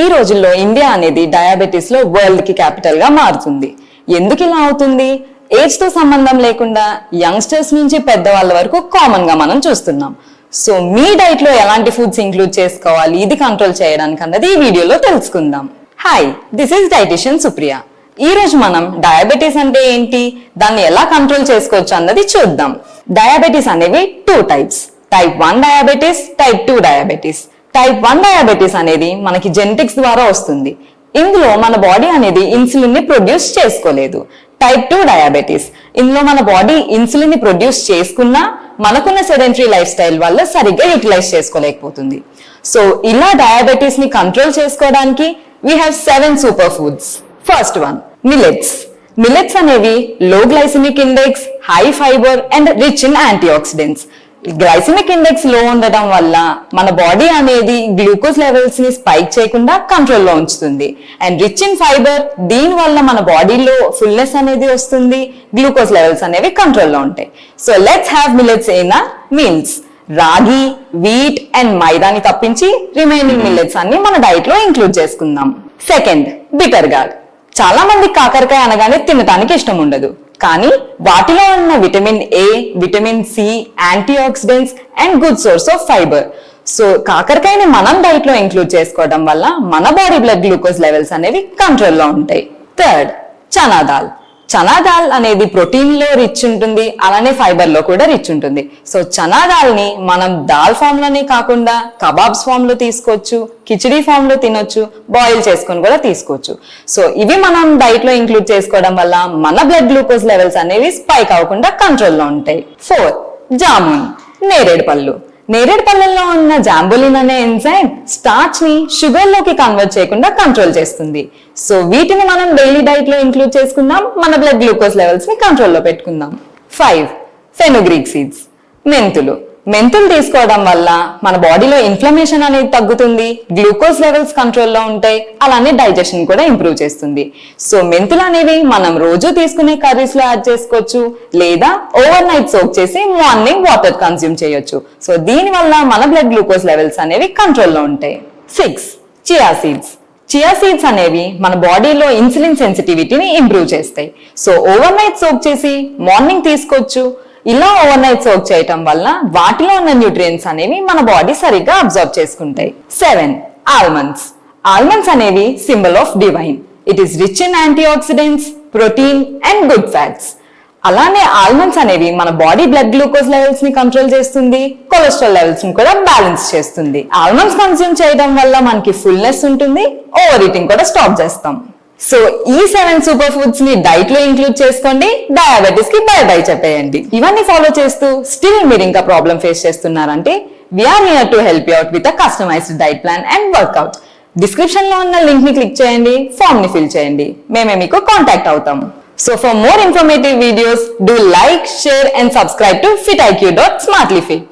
ఈ రోజుల్లో ఇండియా అనేది డయాబెటీస్ లో వరల్డ్ కి క్యాపిటల్ గా మారుతుంది. ఎందుకు ఇలా అవుతుంది? ఏజ్ తో సంబంధం లేకుండా యంగ్స్టర్స్ నుంచి పెద్దవాళ్ళ వరకు కామన్ గా మనం చూస్తున్నాం. సో మీ డైట్ లో ఎలాంటి ఫుడ్స్ ఇంక్లూడ్ చేసుకోవాలి, ఇది కంట్రోల్ చేయడానికి అన్నది ఈ వీడియోలో తెలుసుకుందాం. Hi, this is dietitian Supriya. ఈ రోజు మనం డయాబెటీస్ అంటే ఏంటి, దాన్ని ఎలా కంట్రోల్ చేసుకోవచ్చు అన్నది చూద్దాం. డయాబెటీస్ అనేవి 2 types, type 1 diabetes, type 2 diabetes. Type 1 diabetes అనేది మనకి జెనెటిక్స్ ద్వారా వస్తుంది. ఇందులో మన బాడీ అనేది ఇన్సులిన్ ని ప్రొడ్యూస్ చేసుకోలేదు. టైప్ 2 డయాబెటీస్, ఇందులో మన బాడీ ఇన్సులిన్ ని ప్రొడ్యూస్ చేసుకున్నా మనకున్న సెడెంటరీ లైఫ్ స్టైల్ వల్ల సరిగ్గా యూటిలైజ్ చేసుకోలేకపోతుంది. సో ఇలా డయాబెటీస్ ని కంట్రోల్ చేసుకోవడానికి we have 7 super foods. First one, millets. Millets అనేవి low glycemic index, high fibre and rich in anti oxidants. Glycemic index low ఉండడం వల్ల మన బాడీ అనేది గ్లూకోజ్ లెవెల్స్ ని స్పైక్ చేయకుండా కంట్రోల్లో ఉంచుతుంది. అండ్ రిచ్ ఇన్ ఫైబర్, దీని వల్ల మన బాడీలో ఫుల్నెస్ అనేది వస్తుంది, గ్లూకోజ్ లెవెల్స్ అనేవి కంట్రోల్లో ఉంటాయి. So let's have millets in meals. Ragi, wheat and మైదాని తప్పించి రిమైనింగ్ మిల్లెట్స్ అన్ని మన డైట్ లో ఇంక్లూడ్ చేసుకుందాం. Second, bitter gourd. చాలా మంది కాకరకాయ అనగానే తినటానికి ఇష్టం ఉండదు, కానీ వాటిలో ఉన్న vitamin A, vitamin C, anti oxidants and good source of fibre. So కాకరకాయని మనం డైట్ లో ఇంక్లూడ్ చేసుకోవడం వల్ల మన బాడీ బ్లడ్ గ్లూకోజ్ లెవెల్స్ అనేవి కంట్రోల్లో ఉంటాయి. థర్డ్, చనా దాల్. చనా దాల్ అనేది ప్రోటీన్ లో రిచ్ ఉంటుంది, అలానే ఫైబర్ లో కూడా రిచ్ ఉంటుంది. సో చనా దాల్ ని మనం దాల్ ఫామ్ లోనే కాకుండా కబాబ్స్ ఫామ్ లో తీసుకోవచ్చు, కిచిడి ఫామ్ లో తినొచ్చు, బాయిల్ చేసుకొని కూడా తీసుకోవచ్చు. సో ఇవి మనం డైట్ లో ఇంక్లూడ్ చేసుకోవడం వల్ల మన బ్లడ్ గ్లూకోజ్ లెవెల్స్ అనేవి స్పైక్ అవ్వకుండా కంట్రోల్లో ఉంటాయి. 4, జామున్, నేరేడు పళ్ళు. నేరేడు పళ్ళల్లో ఉన్న జాంబులిన్ అనే ఎంజైమ్ స్టార్చ్ ని షుగర్ లోకి కన్వర్ట్ చేయకుండా కంట్రోల్ చేస్తుంది. సో వీటిని మనం డైలీ డైట్ లో ఇంక్లూడ్ చేసుకుందాం, మన బ్లడ్ గ్లూకోజ్ లెవెల్స్ ని కంట్రోల్లో పెట్టుకుందాం. 5, ఫెనుగ్రీక్ సీడ్స్, మెంతులు. మెంతులు తీసుకోవడం వల్ల మన బాడీలో ఇన్ఫ్లమేషన్ అనేది తగ్గుతుంది, గ్లూకోజ్ లెవెల్స్ కంట్రోల్లో ఉంటాయి, అలానే డైజెషన్ కూడా ఇంప్రూవ్ చేస్తుంది. సో మెంతులు అనేవి మనం రోజు తీసుకునే కర్రీస్ లో యాడ్ చేసుకోవచ్చు, లేదా ఓవర్ నైట్ సోక్ చేసి మార్నింగ్ వాటర్ కన్స్యూమ్ చేయొచ్చు. సో దీని వల్ల మన బ్లడ్ గ్లూకోజ్ లెవెల్స్ అనేవి కంట్రోల్లో ఉంటాయి. 6, చియా సీడ్స్. చియా సీడ్స్ అనేవి మన బాడీలో ఇన్సులిన్ సెన్సిటివిటీని ఇంప్రూవ్ చేస్తాయి. సో ఓవర్ నైట్ సోక్ చేసి మార్నింగ్ తీసుకోవచ్చు. ఇలా ఓవర్ నైట్ సోక్ చేయటం వల్ల వాటిలో ఉన్న న్యూట్రియంట్స్ అనేవి మన బాడీ సరిగ్గా అబ్జర్వ్ చేసుకుంటాయి. 7, ఆల్మండ్స్. ఆల్మండ్స్ అనేవి symbol of divine. It is rich in anti oxidants, protein and good fats. అలానే ఆల్మండ్స్ అనేవి మన బాడీ బ్లడ్ గ్లూకోజ్ లెవెల్స్ ని కంట్రోల్ చేస్తుంది, కొలెస్ట్రాల్ లెవెల్స్ ని కూడా బ్యాలెన్స్ చేస్తుంది. ఆల్మండ్స్ కన్స్యూమ్ చేయడం వల్ల మనకి ఫుల్నెస్ ఉంటుంది, ఓవర్ ఈటింగ్ కూడా స్టాప్ చేస్తాం. సో ఈ 7 సూపర్ ఫుడ్స్ ని డైట్ లో ఇంక్లూడ్ చేసుకోండి, డయాబెటీస్ కి బై బై చెప్పేయండి. ఇవన్నీ ఫాలో చేస్తూ స్టిల్ మీరు ఇంకా ప్రాబ్లం ఫేస్ చేస్తున్నారంటే we're here to help you out with a customised diet plan and workout. Description లో ఉన్న లింక్ ని క్లిక్ చేయండి, ఫామ్ ని ఫిల్ చేయండి, మేమే మీకు కాంటాక్ట్ అవుతాం. So for more informative videos, do like, share and subscribe to fitiq.smartlyfit.